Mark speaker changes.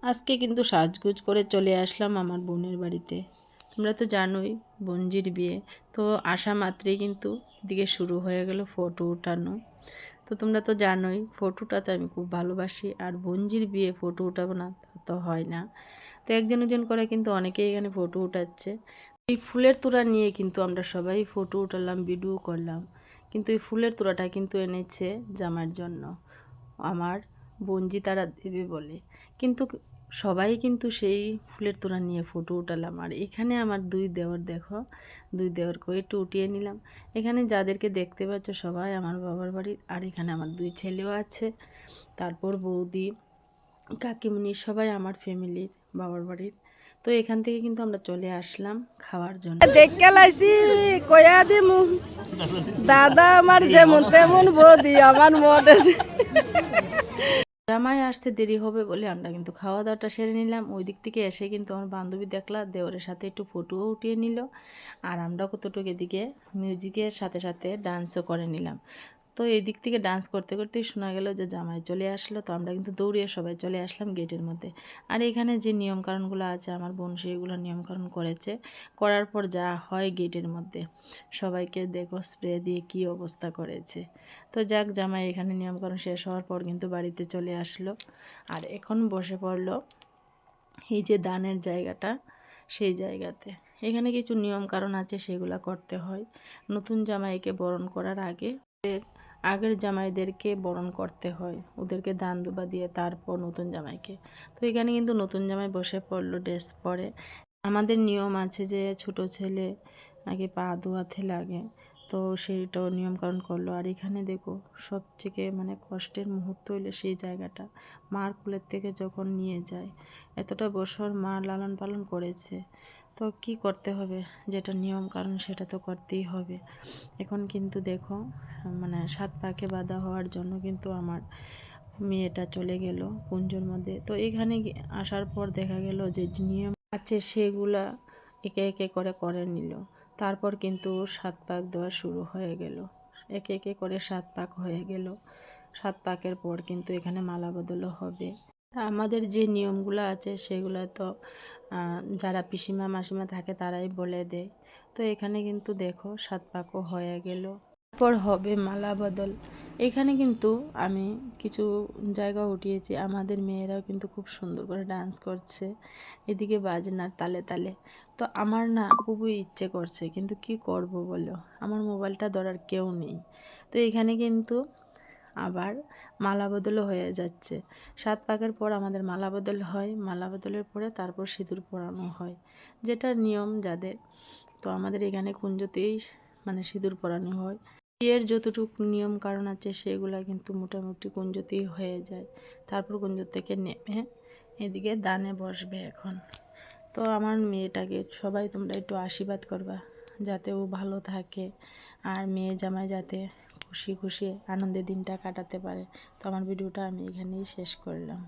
Speaker 1: আজকে কিন্তু সাজগোজ করে চলে আসলাম আমার বোনের বাড়িতে। তোমরা তো জানোই বোনজির বিয়ে, তো আসা মাত্রই কিন্তু এদিকে শুরু হয়ে গেল ফটো উঠানো। তো তোমরা তো জানোই ফটোটাতে আমি খুব ভালোবাসি, আর বোনজির বিয়ে ফটো উঠাবো না তা তো হয় না। তো একজন একজন করে কিন্তু অনেকেই এখানে ফটো উঠাচ্ছে। এই ফুলের তোড়া নিয়ে কিন্তু আমরা সবাই ফটো উঠালাম, ভিডিও করলাম। কিন্তু এই ফুলের তোড়াটা কিন্তু এনেছে জামার জন্য, আমার বোনজি তারা দেবে বলে। কিন্তু সবাই কিন্তু সেই ফুলের তোড়া নিয়ে ফটো উঠালাম। আর এখানে আমার দুই দেওর, দেখো দুই দেওরকেও একটু উঠিয়ে নিলাম। এখানে যাদেরকে দেখতে পাচ্ছ সবাই আমার বাবার বাড়ির, আর এখানে আমার দুই ছেলেও আছে, তারপর বৌদি, কাকিমুনি সবাই আমার ফ্যামিলির বাবার বাড়ির। তো এখান থেকে কিন্তু আমরা চলে আসলাম খাওয়ার জন্য।
Speaker 2: দেখে লাইছি কয়া দিমু দাদা আমার যেমন তেমন বৌদি আমার মনে।
Speaker 1: জামাই আসতে দেরি হবে বলে আমরা কিন্তু খাওয়া দাওয়াটা সেরে নিলাম। ওই দিক থেকে এসে কিন্তু আমার বান্ধবী দেখলা দেওরের সাথে একটু ফটোও উঠিয়ে নিল, আর আমরা কতটুকু এদিকে মিউজিকের সাথে সাথে ডান্সও করে নিলাম। তো এই দিক থেকে ডান্স করতে করতেই শোনা গেল যে জামাই চলে আসলো। তো আমরা কিন্তু দৌড়িয়ে সবাই চলে আসলাম গেটের মধ্যে। আর এখানে যে নিয়মকানুনগুলো আছে আমার বোন সেইগুলো নিয়মকানুন করেছে। করার পর যা হয় গেটের মধ্যে সবাইকে দেখো স্প্রে দিয়ে কী অবস্থা করেছে। তো যাক, জামাই এখানে নিয়মকানুন শেষ হওয়ার পর কিন্তু বাড়িতে চলে আসলো। আর এখন বসে পড়লো এই যে দানের জায়গাটা, সেই জায়গাতে। এখানে কিছু নিয়ম কারণ আছে, সেগুলো করতে হয়। নতুন জামাইকে বরণ করার আগে আগের জামাইদেরকে বরণ করতে হয়, ওদেরকে দান দুবা দিয়ে তারপর নতুন জামাইকে। তো এখানে কিন্তু নতুন জামাই বসে পড়লো ড্রেস পরে। আমাদের নিয়ম আছে যে ছোট ছেলে নাকি পা ধোয়াতে লাগে, তো সেইটাও নিয়মকানুন করলো। আর এখানে দেখো সবথেকে মানে কষ্টের মুহূর্ত হইলে সেই জায়গাটা, মার কোলের থেকে যখন নিয়ে যায়, এতটা বছর মা লালন পালন করেছে, তো কি করতে হবে, যেটা নিয়ম কারণ সেটা তো করতেই হবে। এখন কিন্তু দেখো মানে 7 পাকে বাঁধা হওয়ার জন্য কিন্তু আমার মেয়েটা চলে গেল কুঞ্জর মধ্যে। তো এখানে আসার পর দেখা গেল যে নিয়ম আছে সেগুলা একে একে করে করে নিল। তারপর কিন্তু 7 পাক দেওয়া শুরু হয়ে গেল, একে একে করে 7 পাক হয়ে গেল। 7 পাকের পর কিন্তু এখানে মালা বদলও হবে। আমাদের যে নিয়মগুলো আছে সেগুলো তো যারা পিসিমা মাসিমা থাকে তারাই বলে দেয়। তো এখানে কিন্তু দেখো 7 পাকও হয়ে গেল, তারপর হবে মালা বদল। এখানে কিন্তু আমি কিছু জায়গা উঠিয়েছি, আমাদের মেয়েরাও কিন্তু খুব সুন্দর করে ডান্স করছে এদিকে বাজনার তালে তালে। তো আমার না খুবই ইচ্ছে করছে, কিন্তু কি করব বলো, আমার মোবাইলটা ধরার কেউ নেই। তো এখানে কিন্তু আবার মালা বদলও হয়ে যাচ্ছে। 7 পাকের পর আমাদের মালা বদল হয়, মালা বদলের পরে তারপর সিঁদুর পরানো হয়, যেটা নিয়ম যাদের। তো আমাদের এখানে কুঞ্জতেই মানে সিঁদুর পরানো হয়। বিয়ের যতটুকু নিয়ম কারণ আছে সেগুলো কিন্তু মোটামুটি কুঞ্জতেই হয়ে যায়। তারপর কুঞ্জ থেকে নেমে এদিকে দানে বসবে এখন। তো আমার মেয়েটাকে সবাই তোমরা একটু আশীর্বাদ করবা যাতে ও ভালো থাকে, আর মেয়ে জামাই যাতে খুশি খুশি আনন্দের দিনটা কাটাতে পারে। তো আমার ভিডিওটা আমি এখানেই শেষ করলাম।